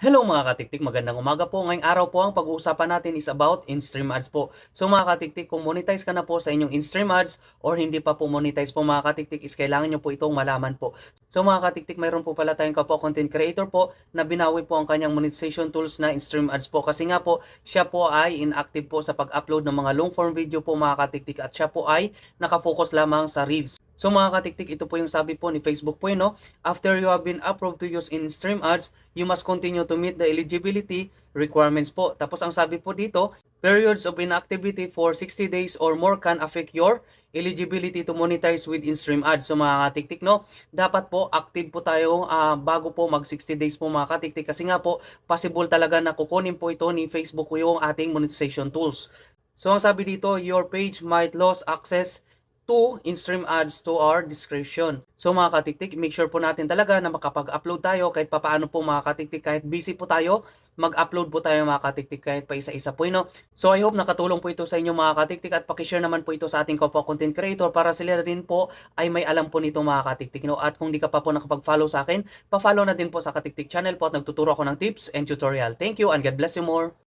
Hello mga katiktik, magandang umaga po. Ngayong araw po ang pag-uusapan natin is about in-stream ads po. So mga katiktik, kung monetize ka na po sa inyong in-stream ads or hindi pa po monetize po mga katiktik is kailangan nyo po itong malaman po. So mga katiktik, mayroon po pala tayong kapwa content creator po na binawi po ang kanyang monetization tools na in-stream ads po. Kasi nga po, siya po ay inactive po sa pag-upload ng mga long form video po mga katiktik at siya po ay nakafocus lamang sa reels. So mga katiktik, ito po yung sabi po ni Facebook po no? After you have been approved to use in-stream ads, you must continue to meet the eligibility requirements po. Tapos ang sabi po dito, periods of inactivity for 60 days or more can affect your eligibility to monetize with in-stream ads. So mga katiktik no, dapat po active po tayo bago po mag 60 days po mga katiktik kasi nga po possible talaga na kukunin po ito ni Facebook yung ating monetization tools. So ang sabi dito, your page might lose access to in-stream ads to our discretion. So mga katiktik, make sure po natin talaga na makapag-upload tayo kahit papaano po mga katiktik, kahit busy po tayo, mag-upload po tayo mga katiktik kahit pa isa-isa po no. So I hope nakatulong po ito sa inyo mga katiktik at pakishare naman po ito sa ating kapwa content creator para sila rin po ay may alam po nito mga katiktik no. At kung di ka pa po nakapag-follow sa akin, pa-follow na din po sa Katiktik channel po at nagtuturo ako ng tips and tutorial. Thank you and God bless you more.